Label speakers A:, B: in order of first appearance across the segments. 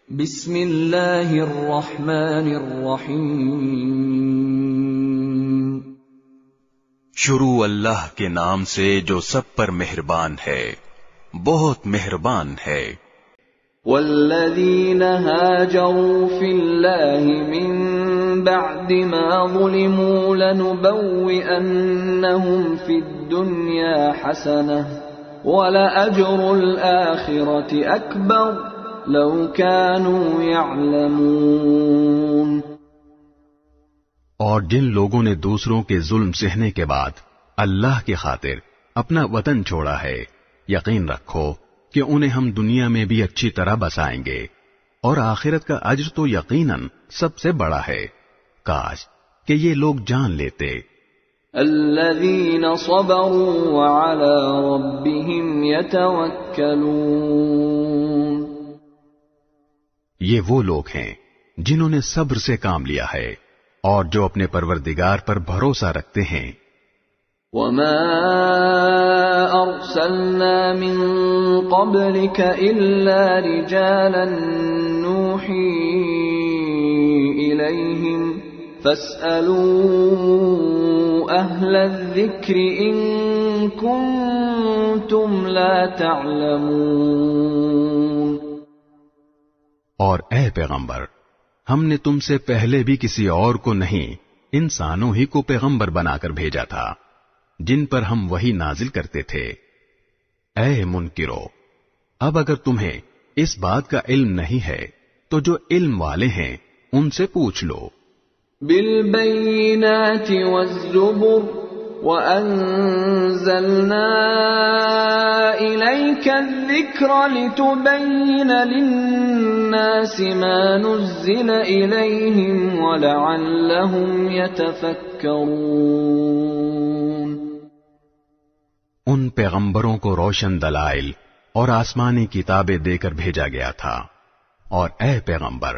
A: بسم اللہ الرحمن الرحیم۔
B: شروع اللہ کے نام سے جو سب پر مہربان ہے، بہت مہربان ہے۔
A: والذین ہاجروا فی اللہ من بعد ما ظلموا لنبوئنہم فی الدنیا حسنہ ولأجر الآخرة اکبر لو كانوا يعلمون۔
C: اور جن لوگوں نے دوسروں کے ظلم سہنے کے بعد اللہ کی خاطر اپنا وطن چھوڑا ہے، یقین رکھو کہ انہیں ہم دنیا میں بھی اچھی طرح بسائیں گے، اور آخرت کا اجر تو یقیناً سب سے بڑا ہے۔ کاش کہ یہ لوگ جان لیتے۔
A: الذین صبروا وعلی ربهم یتوکلون۔
C: یہ وہ لوگ ہیں جنہوں نے صبر سے کام لیا ہے اور جو اپنے پروردگار پر بھروسہ رکھتے ہیں۔
A: وما ارسلنا من قبلك الا رجالا نوحی الیہم فاسألوا اہل الذکر ان کنتم لا تعلمون۔
C: اور اے پیغمبر، ہم نے تم سے پہلے بھی کسی اور کو نہیں، انسانوں ہی کو پیغمبر بنا کر بھیجا تھا جن پر ہم وحی نازل کرتے تھے۔ اے منکرو، اب اگر تمہیں اس بات کا علم نہیں ہے تو جو علم والے ہیں ان سے پوچھ لو۔
A: بالبینات والزبر وَأَنزَلْنَا إِلَيْكَ الذِّكْرَ لِتُبَيِّنَ لِلنَّاسِ مَا نُزِّلَ إِلَيْهِمْ وَلَعَلَّهُمْ يَتَفَكَّرُونَ۔
C: ان پیغمبروں کو روشن دلائل اور آسمانی کتابیں دے کر بھیجا گیا تھا، اور اے پیغمبر،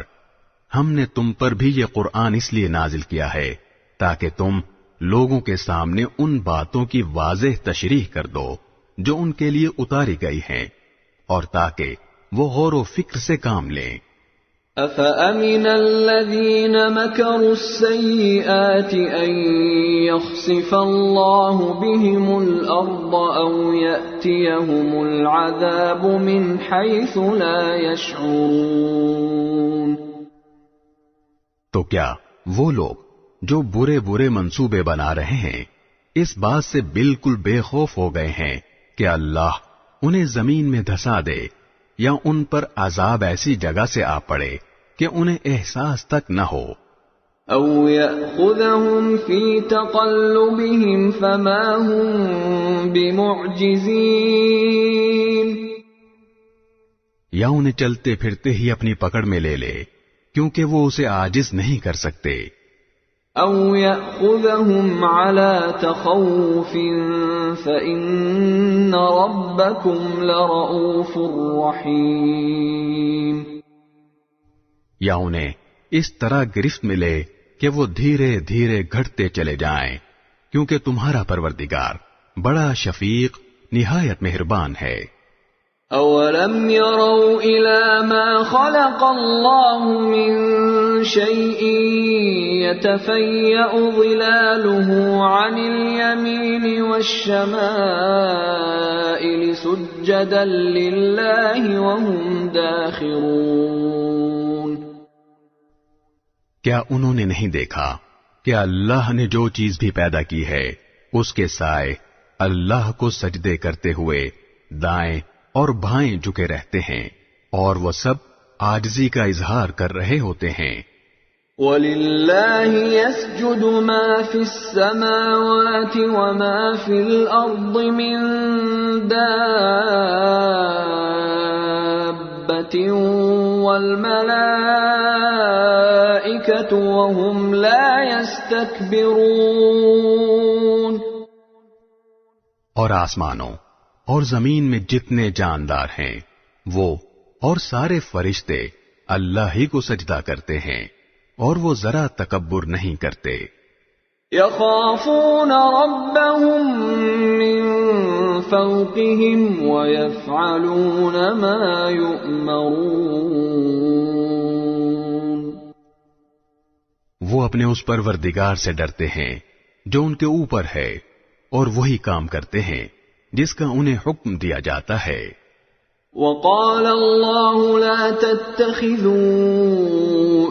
C: ہم نے تم پر بھی یہ قرآن اس لیے نازل کیا ہے تاکہ تم لوگوں کے سامنے ان باتوں کی واضح تشریح کر دو جو ان کے لیے اتاری گئی ہیں، اور تاکہ وہ غور و فکر سے کام لیں۔
A: أَفَأَمِنَ الَّذِينَ مَكَرُوا السَّيِّئَاتِ أَن يَخْسِفَ اللَّهُ بِهِمُ الْأَرْضَ أَوْ يَأْتِيَهُمُ الْعَذَابُ مِنْ حَيْثُ لَا يَشْعُرُونَ۔
C: تو کیا وہ لوگ جو برے برے منصوبے بنا رہے ہیں اس بات سے بالکل بے خوف ہو گئے ہیں کہ اللہ انہیں زمین میں دھسا دے یا ان پر عذاب ایسی جگہ سے آ پڑے کہ انہیں احساس تک نہ ہو؟
A: او یأخذہم فی تقلبہم فما ہم بمعجزین،
C: یا انہیں چلتے پھرتے ہی اپنی پکڑ میں لے لے کیونکہ وہ اسے عاجز نہیں کر سکتے۔
A: او یأخذہم علی تخوف فإن ربکم لرؤوف رحیم،
C: یا انہیں اس طرح گرفت میں لے کہ وہ دھیرے دھیرے گھٹتے چلے جائیں کیونکہ تمہارا پروردگار بڑا شفیق نہایت مہربان ہے۔
A: اولم يروا الى ما خلق الله من شيء يتفيأ ظلاله عن اليمين والشمائل سجدا لله وهم داخرون۔
C: کیا انہوں نے نہیں دیکھا کہ اللہ نے جو چیز بھی پیدا کی ہے اس کے سائے اللہ کو سجدے کرتے ہوئے دائیں اور بھائیں جھکے رہتے ہیں اور وہ سب عاجزی کا اظہار کر رہے ہوتے ہیں۔
A: وَلِلَّهِ يَسْجُدُ مَا فِي السَّمَاوَاتِ وَمَا فِي الْأَرْضِ مِن دَابَّةٍ وَالْمَلَائِكَةُ وَهُمْ لَا يَسْتَكْبِرُونَ۔
C: اور آسمانوں اور زمین میں جتنے جاندار ہیں وہ اور سارے فرشتے اللہ ہی کو سجدہ کرتے ہیں اور وہ ذرا تکبر نہیں کرتے۔
A: يخافون ربهم من فوقهم ويفعلون ما يؤمرون۔
C: وہ اپنے اس پروردگار سے ڈرتے ہیں جو ان کے اوپر ہے اور وہی کام کرتے ہیں جس کا انہیں حکم دیا جاتا ہے۔
A: وقال الله لا تتخذوا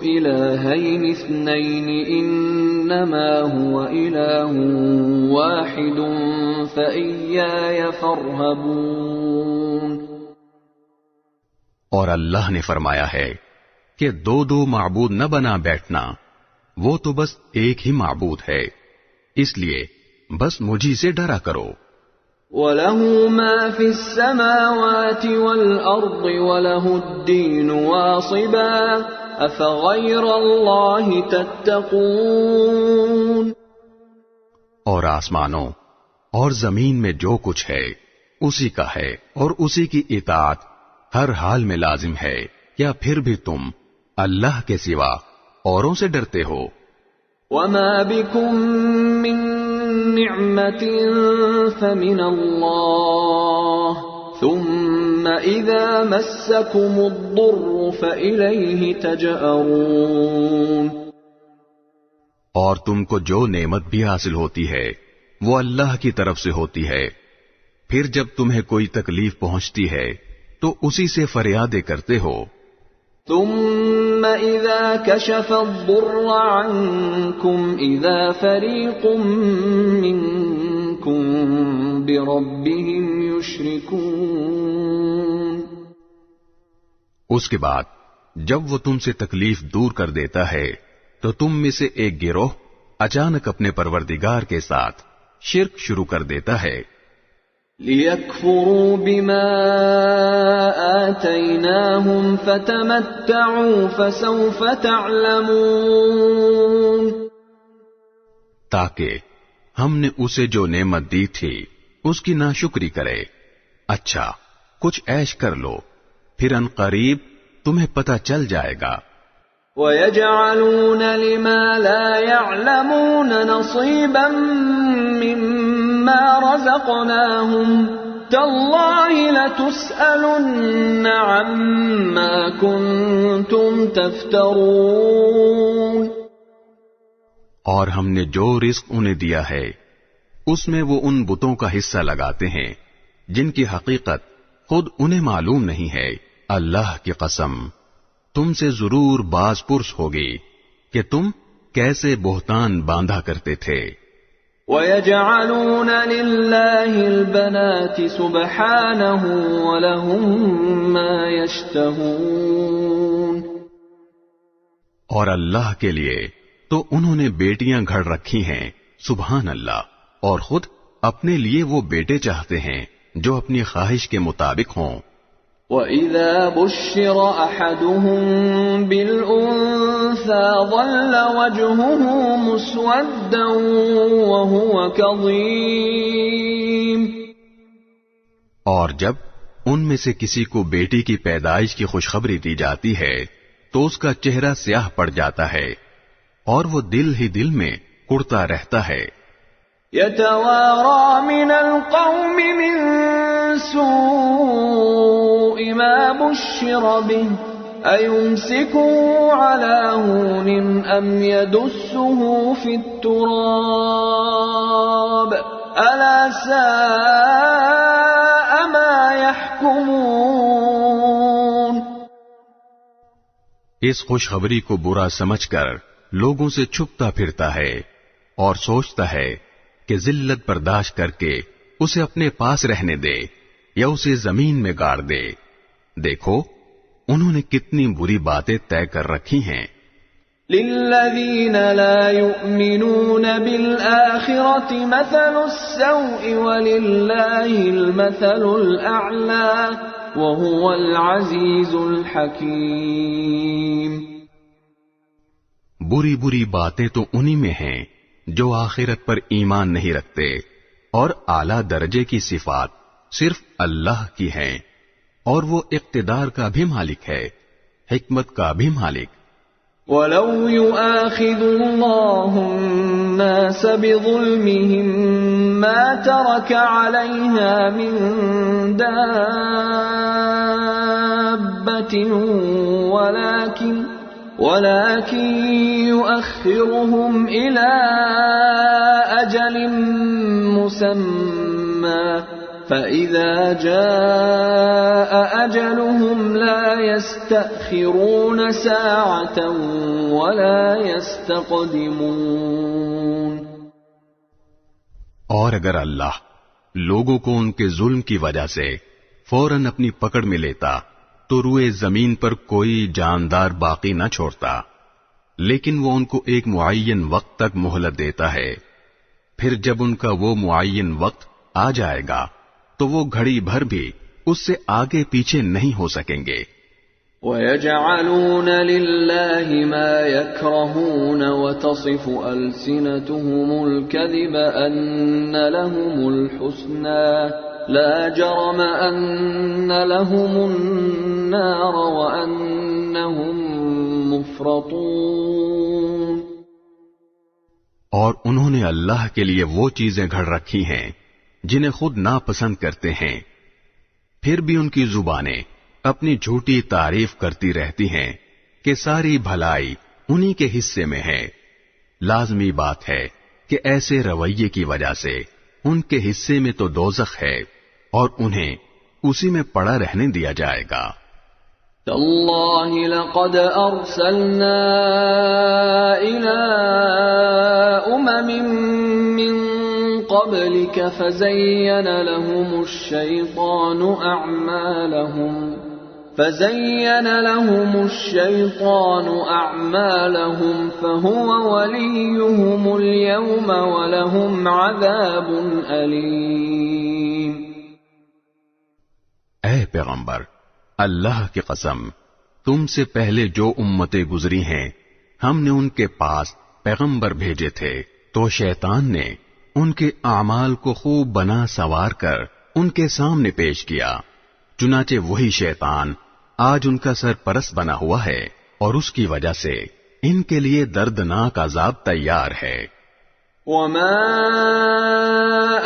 A: إلهين اثنين إنما هو إله واحد فإياي فارهبون۔
C: اور اللہ نے فرمایا ہے کہ دو دو معبود نہ بنا بیٹھنا، وہ تو بس ایک ہی معبود ہے، اس لیے بس مجھی سے ڈرا کرو۔
A: وَلَهُ مَا فِي السَّمَاوَاتِ وَالْأَرْضِ وَلَهُ الدِّينُ وَاصِبًا أَفَغَيْرَ اللَّهِ تَتَّقُونَ۔
C: اور آسمانوں اور زمین میں جو کچھ ہے اسی کا ہے اور اسی کی اطاعت ہر حال میں لازم ہے، یا پھر بھی تم اللہ کے سوا اوروں سے ڈرتے ہو؟
A: وَمَا بِكُم مِّن نِّعْمَةٍ فَمِنَ اللَّهِ ثُمَّ إِذَا مَسَّكُمُ الضُّرُّ فَإِلَيْهِ تَجْأَرُونَ۔
C: اور تم کو جو نعمت بھی حاصل ہوتی ہے وہ اللہ کی طرف سے ہوتی ہے، پھر جب تمہیں کوئی تکلیف پہنچتی ہے تو اسی سے فریادیں کرتے ہو۔
A: ثم اذا كشف الضر عنكم اذا فريق منكم بربهم يشركون۔
C: اس کے بعد جب وہ تم سے تکلیف دور کر دیتا ہے تو تم میں سے ایک گروہ اچانک اپنے پروردگار کے ساتھ شرک شروع کر دیتا ہے۔
A: لِيَكْفُرُوا بِمَا آتَيْنَاهُمْ فَتَمَتَّعُوا فَسَوْفَ تَعْلَمُونَ۔
C: تاکہ ہم نے اسے جو نعمت دی تھی اس کی ناشکری کرے۔ اچھا کچھ عیش کر لو، پھر ان قریب تمہیں پتہ چل جائے گا۔
A: وَيَجْعَلُونَ لِمَا لَا يَعْلَمُونَ نَصِيبًا مِّمَّا رَزَقْنَاهُمْ تَاللَّهِ لَتُسْأَلُنَّ عَمَّا كُنتُمْ تَفْتَرُونَ۔
C: اور ہم نے جو رزق انہیں دیا ہے اس میں وہ ان بتوں کا حصہ لگاتے ہیں جن کی حقیقت خود انہیں معلوم نہیں ہے۔ اللہ کی قسم تم سے ضرور باز پرس ہوگی کہ تم کیسے بہتان باندھا کرتے تھے۔
A: وَيَجْعَلُونَ لِلَّهِ الْبَنَاتِ سُبْحَانَهُ وَلَهُم مَّا يَشْتَهُونَ۔
C: اور اللہ کے لیے تو انہوں نے بیٹیاں گھڑ رکھی ہیں، سبحان اللہ، اور خود اپنے لیے وہ بیٹے چاہتے ہیں جو اپنی خواہش کے مطابق ہوں۔
A: وَإِذَا بُشِّرَ أَحَدُهُم بِالْأُنثَىٰ ظَلَّ وَجْهُهُ مُسْوَدًّا وَهُوَ كَظِيمٌ۔
C: اور جب ان میں سے کسی کو بیٹی کی پیدائش کی خوشخبری دی جاتی ہے تو اس کا چہرہ سیاہ پڑ جاتا ہے اور وہ دل ہی دل میں کڑتا رہتا ہے۔
A: يَتَوَارَىٰ مِنَ الْقَوْمِ مِن سُوءِ مَا بُشِّرَ بِهِ أَيُمْسِكُهُ عَلَىٰ هُونٍ أَمْ يَدُسُّهُ فِي التُّرَابِ أَلَا سَاءَ مَا يَحْكُمُونَ۔
C: اس خوشخبری کو برا سمجھ کر لوگوں سے چھپتا پھرتا ہے اور سوچتا ہے کہ ذلت برداشت کر کے اسے اپنے پاس رہنے دے یا اسے زمین میں گاڑ دے۔ دیکھو انہوں نے کتنی بری باتیں طے کر رکھی ہیں۔
A: لِلَّذِينَ لَا يُؤْمِنُونَ بِالْآخِرَةِ مَثَلُ السَّوْءِ وَلِلَّهِ الْمَثَلُ الْأَعْلَى وَهُوَ الْعَزِيزُ الْحَكِيمُ۔
C: بری بری باتیں تو انہی میں ہیں جو آخرت پر ایمان نہیں رکھتے، اور اعلیٰ درجے کی صفات صرف اللہ کی ہیں، اور وہ اقتدار کا بھی مالک ہے، حکمت کا بھی مالک۔
A: وَلَوْ يُؤَاخِذُ اللَّهُ النَّاسَ بِظُلْمِهِم مَّا تَرَكَ عَلَيْهَا مِن دَابَّةٍ ولكن يؤخرهم إلى أجل مسمى فإذا جاء أجلهم لا يستأخرون ساعة ولا يستقدمون۔
C: اور اگر اللہ لوگوں کو ان کے ظلم کی وجہ سے فوراً اپنی پکڑ میں لیتا تو روئے زمین پر کوئی جاندار باقی نہ چھوڑتا، لیکن وہ ان کو ایک معین وقت تک مہلت دیتا ہے، پھر جب ان کا وہ معین وقت آ جائے گا تو وہ گھڑی بھر بھی اس سے آگے پیچھے نہیں ہو سکیں گے۔
A: وَيَجْعَلُونَ لِلَّهِ مَا يَكْرَهُونَ وَتَصِفُ أَلْسِنَتُهُمُ الْكَذِبَ أَنَّ لَهُمُ الْحُسْنَى لَا جَرَمَ أَنَّ لَهُمُ النَّارَ وَأَنَّهُمْ مُفْرَطُونَ۔
C: اور انہوں نے اللہ کے لیے وہ چیزیں گھڑ رکھی ہیں جنہیں خود ناپسند کرتے ہیں، پھر بھی ان کی زبانیں اپنی جھوٹی تعریف کرتی رہتی ہیں کہ ساری بھلائی انہی کے حصے میں ہے۔ لازمی بات ہے کہ ایسے رویے کی وجہ سے ان کے حصے میں تو دوزخ ہے اور انہیں اسی میں پڑا رہنے دیا جائے گا۔
A: تاللہ لقد ارسلنا الى امم من قبلك فزين لهم الشيطان أعمالهم فهو وليهم اليوم ولهم عذاب أليم۔
C: اے پیغمبر، اللہ کی قسم، تم سے پہلے جو امتیں گزری ہیں ہم نے ان کے پاس پیغمبر بھیجے تھے، تو شیطان نے ان کے اعمال کو خوب بنا سنوار کر ان کے سامنے پیش کیا، چنانچہ وہی شیطان آج ان کا سرپرست بنا ہوا ہے اور اس کی وجہ سے ان کے لیے دردناک عذاب تیار ہے۔
A: وَمَا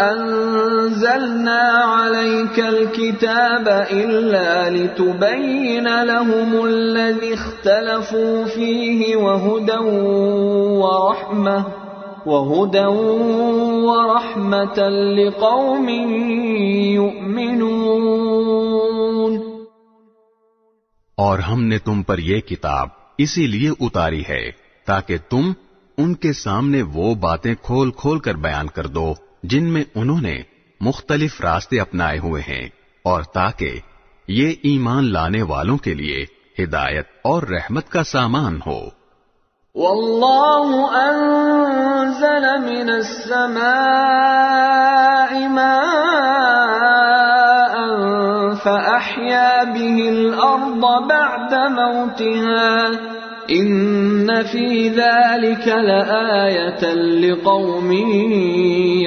A: أَنزَلْنَا عَلَيْكَ الْكِتَابَ إِلَّا لِتُبَيِّنَ لَهُمُ الَّذِي اخْتَلَفُوا فِيهِ وَهُدًى وَرَحْمَةً لِقَوْمٍ يُؤْمِنُونَ۔
C: اور ہم نے تم پر یہ کتاب اسی لیے اتاری ہے تاکہ تم ان کے سامنے وہ باتیں کھول کھول کر بیان کر دو جن میں انہوں نے مختلف راستے اپنائے ہوئے ہیں، اور تاکہ یہ ایمان لانے والوں کے لیے ہدایت اور رحمت کا سامان ہو۔
A: واللہ انزل من السماء ماء فأحيا به الأرض بعد موتها ان فی ذلک لآیۃ لقوم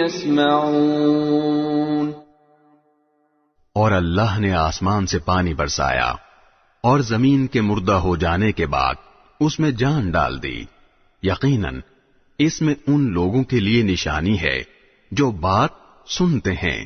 A: یسمعون۔
C: اور اللہ نے آسمان سے پانی برسایا اور زمین کے مردہ ہو جانے کے بعد اس میں جان ڈال دی، یقیناً اس میں ان لوگوں کے لیے نشانی ہے جو بات سنتے ہیں۔